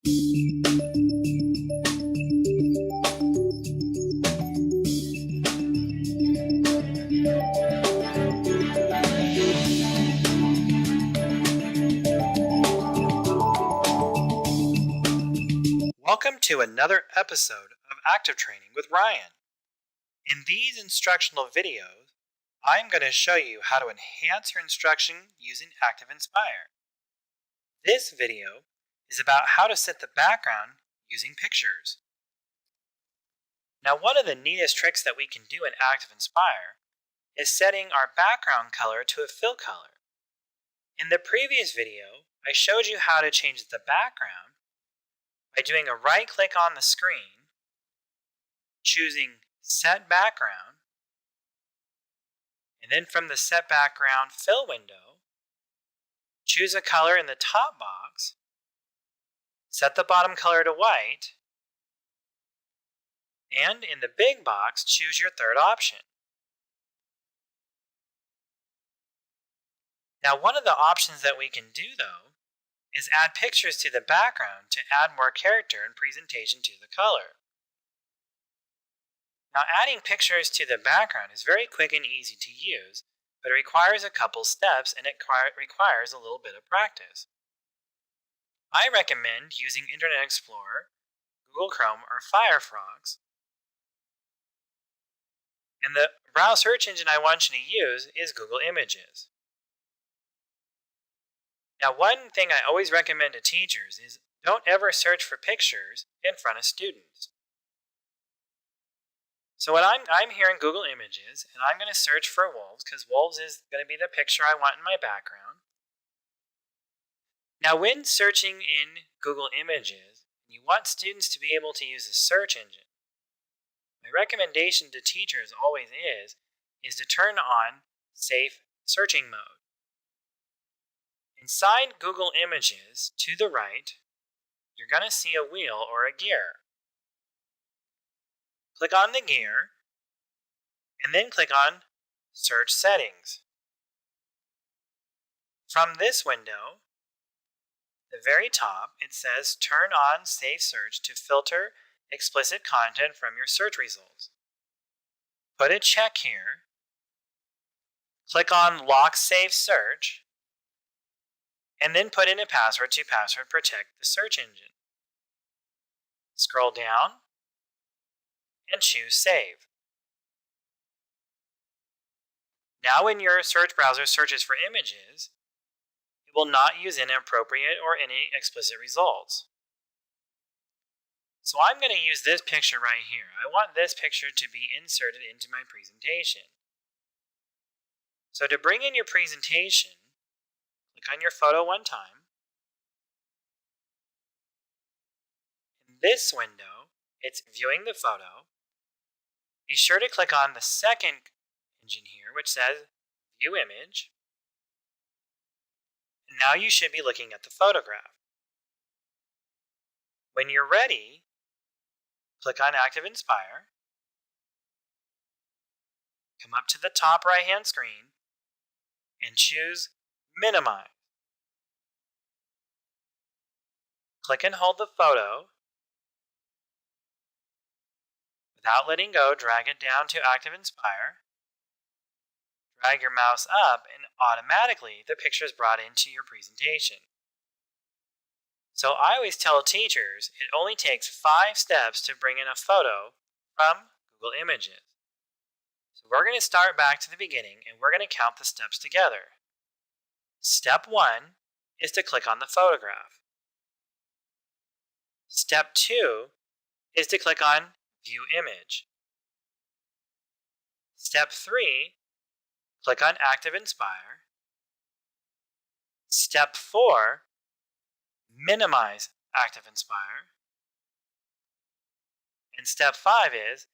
Welcome to another episode of Active Training with Ryan. In these instructional videos, I'm going to show you how to enhance your instruction using ActivInspire. This video is about how to set the background using pictures. Now, one of the neatest tricks that we can do in ActivInspire is setting our background color to a fill color. In the previous video, I showed you how to change the background by doing a right click on the screen, choosing Set Background, and then from the Set Background Fill window, choose a color in the top box, set the bottom color to white, and in the big box, choose your third option. Now, one of the options that we can do, though, is add pictures to the background to add more character and presentation to the color. Now, adding pictures to the background is very quick and easy to use, but it requires a couple steps and it requires a little bit of practice. I recommend using Internet Explorer, Google Chrome, or Firefox. And the browse search engine I want you to use is Google Images. Now, one thing I always recommend to teachers is don't ever search for pictures in front of students. So what I'm here in Google Images, and I'm going to search for wolves because wolves is going to be the picture I want in my background. Now, when searching in Google Images, you want students to be able to use the search engine. My recommendation to teachers always is to turn on safe searching mode. Inside Google Images, to the right, you're going to see a wheel or a gear. Click on the gear, and then click on Search Settings. From this window, the very top, it says Turn on Safe Search to filter explicit content from your search results. Put a check here. Click on Lock Safe Search, and then put in a password to password protect the search engine. Scroll down and choose Save. Now when your search browser searches for images, it will not use inappropriate or any explicit results. So I'm going to use this picture right here. I want this picture to be inserted into my presentation. So to bring in your presentation, click on your photo one time. In this window, it's viewing the photo. Be sure to click on the second engine here, which says View Image. And now you should be looking at the photograph. When you're ready, click on ActivInspire. Come up to the top right-hand screen and choose Minimize. Click and hold the photo. Without letting go, drag it down to ActivInspire. Drag your mouse up and automatically the picture is brought into your presentation. So I always tell teachers it only takes 5 steps to bring in a photo from Google Images. So we're going to start back to the beginning and we're going to count the steps together. Step 1 is to click on the photograph. Step 2 is to click on View Image. Step 3, click on ActivInspire. Step 4, minimize ActivInspire. And step 5 is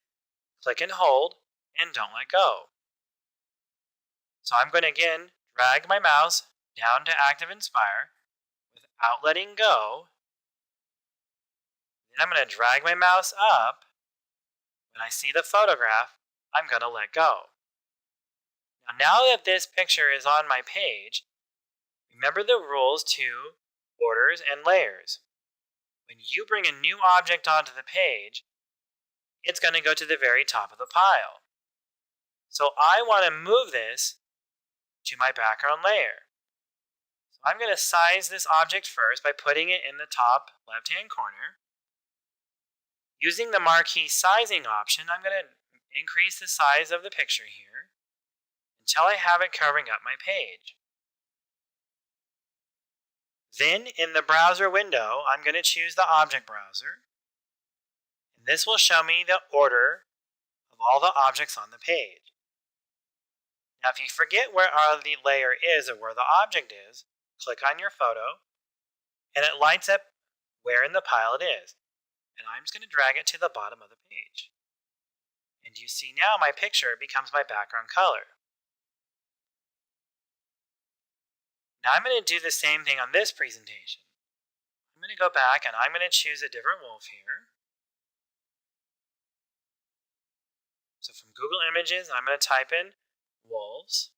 click and hold and don't let go. So I'm going to again drag my mouse down to ActivInspire without letting go. Then I'm going to drag my mouse up. When I see the photograph, I'm going to let go. Now that this picture is on my page, remember the rules to borders and layers. When you bring a new object onto the page, it's going to go to the very top of the pile. So I want to move this to my background layer. So I'm going to size this object first by putting it in the top left-hand corner. Using the marquee sizing option, I'm going to increase the size of the picture here until I have it covering up my page. Then in the browser window, I'm going to choose the object browser. And this will show me the order of all the objects on the page. Now if you forget where the layer is or where the object is, click on your photo and it lights up where in the pile it is. And I'm just going to drag it to the bottom of the page. And you see now my picture becomes my background color. Now I'm going to do the same thing on this presentation. I'm going to go back and I'm going to choose a different wolf here. So from Google Images, I'm going to type in wolves.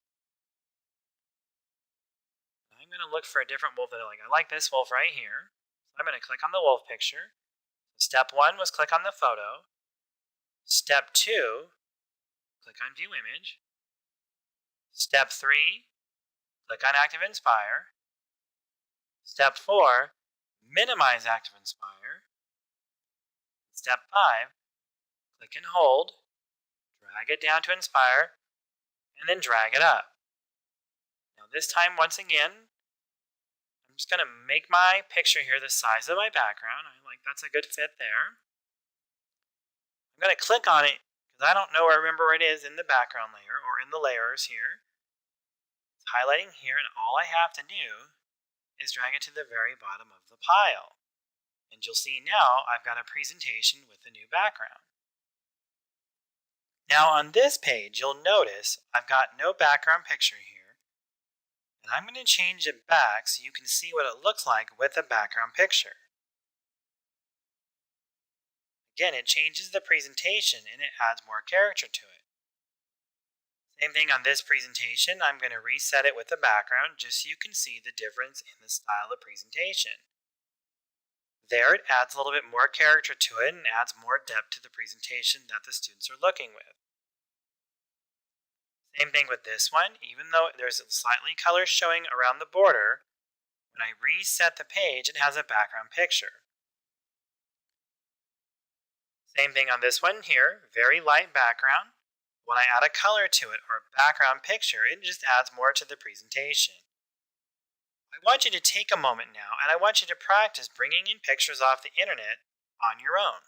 I'm going to look for a different wolf that I like. I like this wolf right here. So I'm going to click on the wolf picture. Step 1 was click on the photo. Step 2, click on View Image. Step 3, click on ActivInspire. Step 4, minimize ActivInspire. Step 5, click and hold, drag it down to Inspire, and then drag it up. Now this time, once again, I'm just going to make my picture here the size of my background. I like that's a good fit there. I'm going to click on it because I don't know or remember where it is in the background layer or in the layers here. It's highlighting here, and all I have to do is drag it to the very bottom of the pile. And you'll see now I've got a presentation with a new background. Now on this page, you'll notice I've got no background picture here. And I'm going to change it back so you can see what it looks like with a background picture. Again, it changes the presentation and it adds more character to it. Same thing on this presentation. I'm going to reset it with the background just so you can see the difference in the style of presentation. There it adds a little bit more character to it and adds more depth to the presentation that the students are looking with. Same thing with this one. Even though there's slightly color showing around the border, when I reset the page, it has a background picture. Same thing on this one here, very light background. When I add a color to it or a background picture, it just adds more to the presentation. I want you to take a moment now and I want you to practice bringing in pictures off the internet on your own.